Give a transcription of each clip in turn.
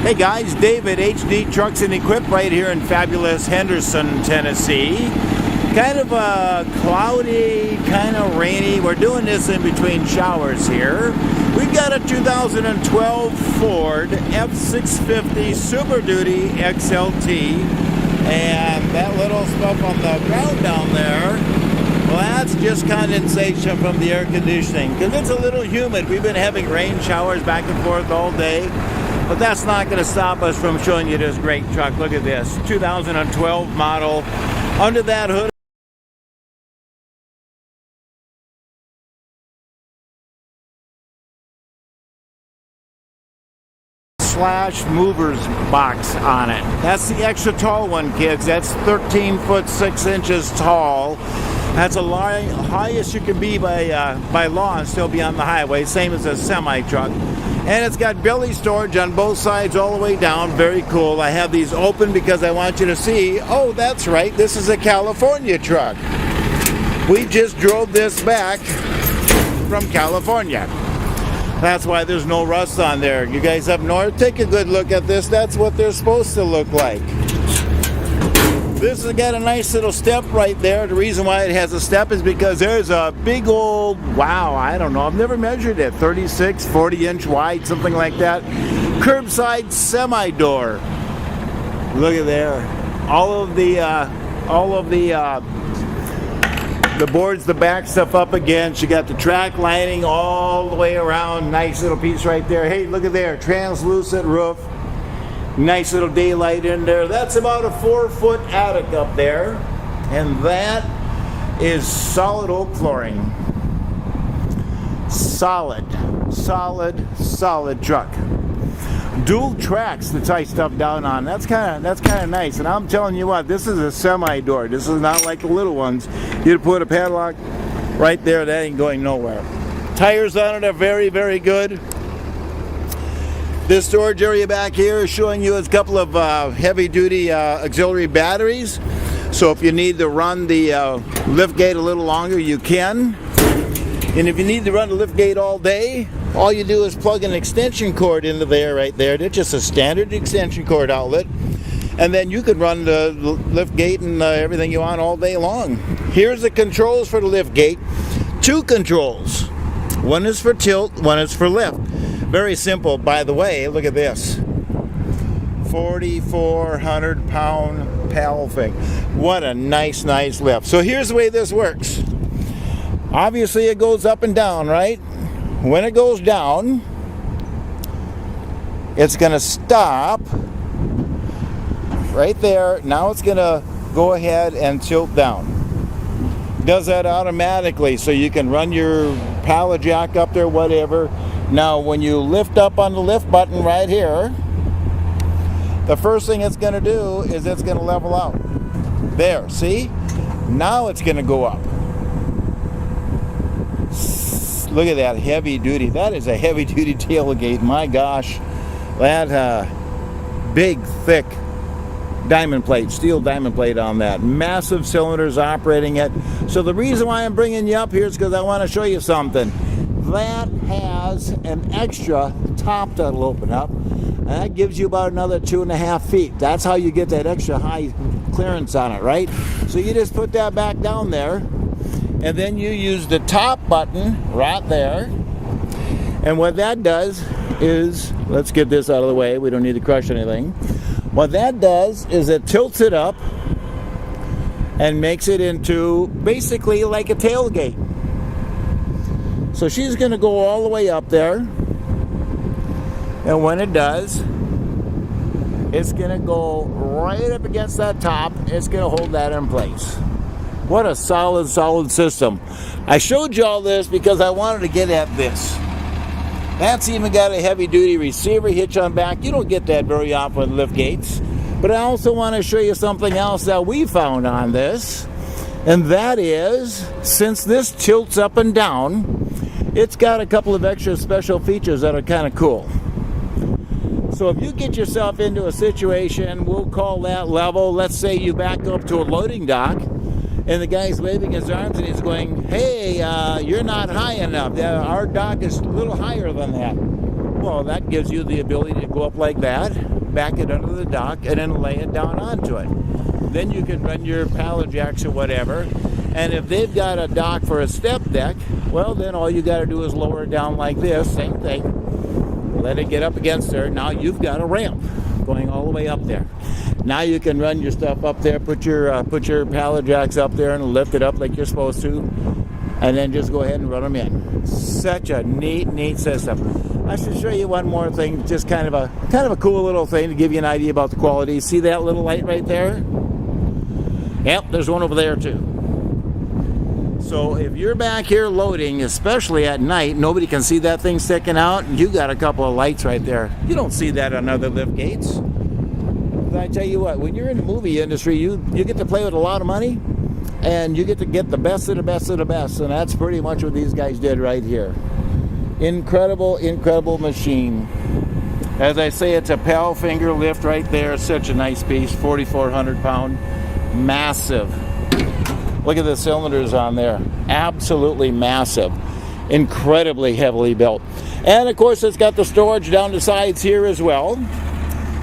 Hey guys, David, HD Trucks and Equip right here in fabulous Henderson, Tennessee. Kind of cloudy, kind of rainy. We're doing this in between showers here. We've got a 2012 Ford F650 Super Duty XLT. And that little stuff on the ground down there, well, that's just condensation from the air conditioning. Because it's a little humid. We've been having rain showers back and forth all day. But that's not going to stop us from showing you this great truck. Look at this, 2012 model. Under that hood, slash movers box on it. That's the extra tall one, kids. That's 13 foot 6 inches tall. That's the highest you can be by law and still be on the highway. Same as a semi truck. And it's got belly storage on both sides all the way down. Very cool. I have these open because I want you to see, oh, that's right, this is a California truck. We just drove this back from California. That's why there's no rust on there. You guys up north, take a good look at this. That's what they're supposed to look like. This has got a nice little step right there. The reason why it has a step is because there's a big old, wow, I don't know, I've never measured it, 36, 40 inch wide, something like that. Curbside semi door. Look at there. All of the boards, the back stuff up against. You got the track lining all the way around. Nice little piece right there. Hey, look at there, translucent roof. Nice little daylight in there. That's about a 4-foot attic up there. And that is solid oak flooring. Solid truck. Dual tracks to tie stuff down on. That's kind of nice. And I'm telling you what, this is a semi door. This is not like the little ones. You'd put a padlock right there, that ain't going nowhere. Tires on it are very, very good. This storage area back here is showing you a couple of heavy-duty auxiliary batteries. So if you need to run the liftgate a little longer, you can. And if you need to run the liftgate all day, all you do is plug an extension cord into there right there. It's just a standard extension cord outlet. And then you can run the liftgate and everything you want all day long. Here's the controls for the liftgate. 2 controls. One is for tilt, one is for lift. Very simple, by the way. Look at this, 4,400 pound paddle thing. What a nice lift. So here's the way this works. Obviously it goes up and down, right? When it goes down, it's gonna stop right there. Now it's gonna go ahead and tilt down. Does that automatically, so you can run your pallet jack up there, whatever. Now, when you lift up on the lift button right here, the first thing it's going to do is it's going to level out. There, see? Now it's going to go up. Look at that heavy duty. That is a heavy duty tailgate. My gosh. That big, thick diamond plate, steel diamond plate on that. Massive cylinders operating it. So the reason why I'm bringing you up here is because I want to show you something. That has an extra top that'll open up, and that gives you about another 2.5 feet. That's how you get that extra high clearance on it, right? So you just put that back down there, and then you use the top button right there. And what that does is, let's get this out of the way, we don't need to crush anything. What that does is it tilts it up and makes it into basically like a tailgate. So she's going to go all the way up there, and when it does, it's going to go right up against that top. It's going to hold that in place. What a solid system. I showed you all this because I wanted to get at this. That's even got a heavy-duty receiver hitch on back. You don't get that very often with lift gates. But I also want to show you something else that we found on this, and that is, since this tilts up and down, it's got a couple of extra special features that are kind of cool. So if you get yourself into a situation, we'll call that level. Let's say you back up to a loading dock, and the guy's waving his arms and he's going, hey, you're not high enough. Our dock is a little higher than that. Well, that gives you the ability to go up like that. back it under the dock, and then lay it down onto it. Then you can run your pallet jacks or whatever. And if they've got a dock for a step deck, well, then all you got to do is lower it down like this. Same thing. Let it get up against there. Now you've got a ramp going all the way up there. Now you can run your stuff up there, put your pallet jacks up there and lift it up like you're supposed to, and then just go ahead and run them in. Such a neat system. I should show you one more thing, just kind of a cool little thing to give you an idea about the quality. See that little light right there? Yep, there's one over there too. So if you're back here loading, especially at night, nobody can see that thing sticking out. You got a couple of lights right there. You don't see that on other lift gates. But I tell you what, when you're in the movie industry, you get to play with a lot of money, and you get to get the best of the best of the best, and that's pretty much what these guys did right here. Incredible machine. As I say, it's a pal finger lift right there. Such a nice piece, 4,400 pound, massive. Look at the cylinders on there, absolutely massive, incredibly heavily built. And of course it's got the storage down the sides here as well.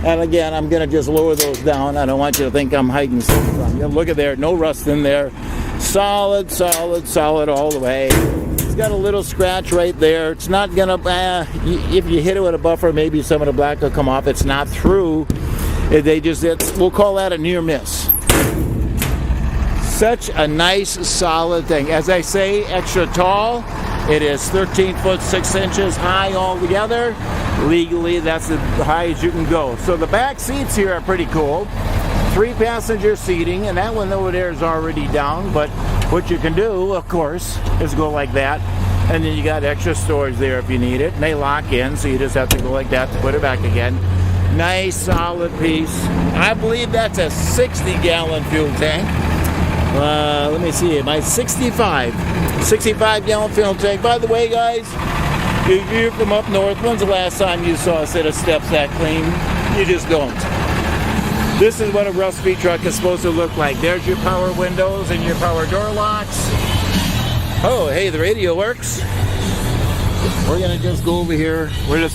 And again, I'm going to just lower those down. I don't want you to think I'm hiding something from you. Look at there, no rust in there. Solid all the way. It's got a little scratch right there. It's not going to, if you hit it with a buffer, maybe some of the black will come off. It's not through. We'll call that a near miss. Such a nice, solid thing. As I say, extra tall. It is 13 foot 6 inches high altogether. Legally, that's as high as you can go. So the back seats here are pretty cool. 3 passenger seating, and that one over there is already down. But what you can do, of course, is go like that. And then you got extra storage there if you need it. And they lock in, so you just have to go like that to put it back again. Nice, solid piece. I believe that's a 60-gallon fuel tank. Let me see, my 65 gallon fuel tank. By the way, guys, if you're from up north, when's the last time you saw a set of steps that clean? You just don't. This is what a rough speed truck is supposed to look like. There's your power windows and your power door locks. Oh, hey, the radio works. We're gonna just go over here. We're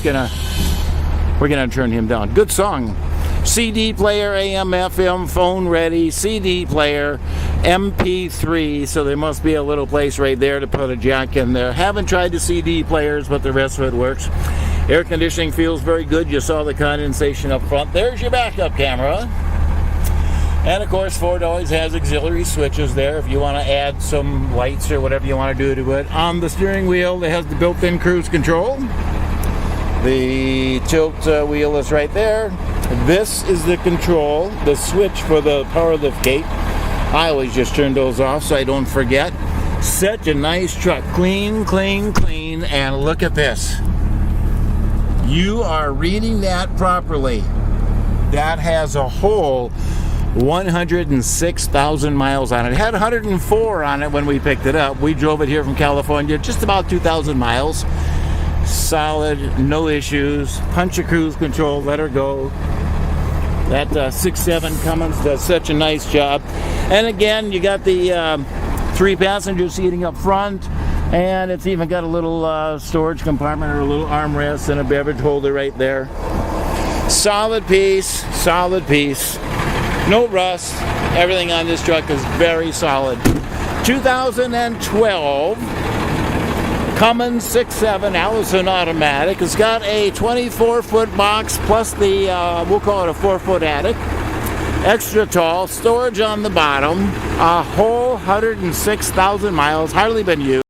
gonna turn him down. Good song. CD player, AM, FM, phone ready, CD player, MP3, so there must be a little place right there to put a jack in there. Haven't tried the CD players, but the rest of it works. Air conditioning feels very good. You saw the condensation up front. There's your backup camera. And of course, Ford always has auxiliary switches there if you want to add some lights or whatever you want to do to it. On the steering wheel, it has the built-in cruise control. The tilt wheel is right there. This is the control, the switch for the power lift gate. I always just turn those off so I don't forget. Such a nice truck. Clean. And look at this. You are reading that properly. That has a whole 106,000 miles on it. It had 104 on it when we picked it up. We drove it here from California, just about 2,000 miles. Solid, no issues. Punch your cruise control, let her go. That 6.7 Cummins does such a nice job. And again, you got the 3 passenger seating up front, and it's even got a little storage compartment or a little armrest and a beverage holder right there. Solid piece. No rust. Everything on this truck is very solid. 2012 Cummins 6.7 Allison automatic. It's got a 24-foot box plus the, we'll call it a 4-foot attic. Extra tall, storage on the bottom, a whole 106,000 miles, hardly been used.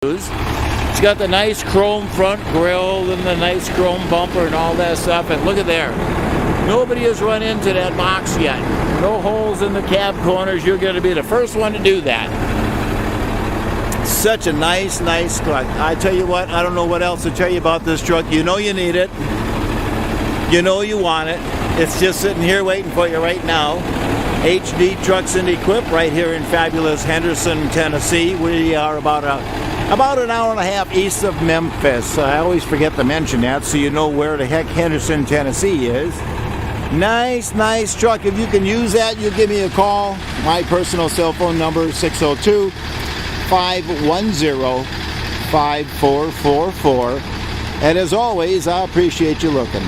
It's got the nice chrome front grille and the nice chrome bumper and all that stuff, and look at there. Nobody has run into that box yet. No holes in the cab corners. You're going to be the first one to do that. Such a nice truck. I tell you what, I don't know what else to tell you about this truck. You know you need it. You know you want it. It's just sitting here waiting for you right now. HD Trucks and Equip right here in fabulous Henderson, Tennessee. We are about an hour and a half east of Memphis. I always forget to mention that so you know where the heck Henderson, Tennessee is. Nice truck. If you can use that, you give me a call. My personal cell phone number, 602-510-5444. And as always, I appreciate you looking.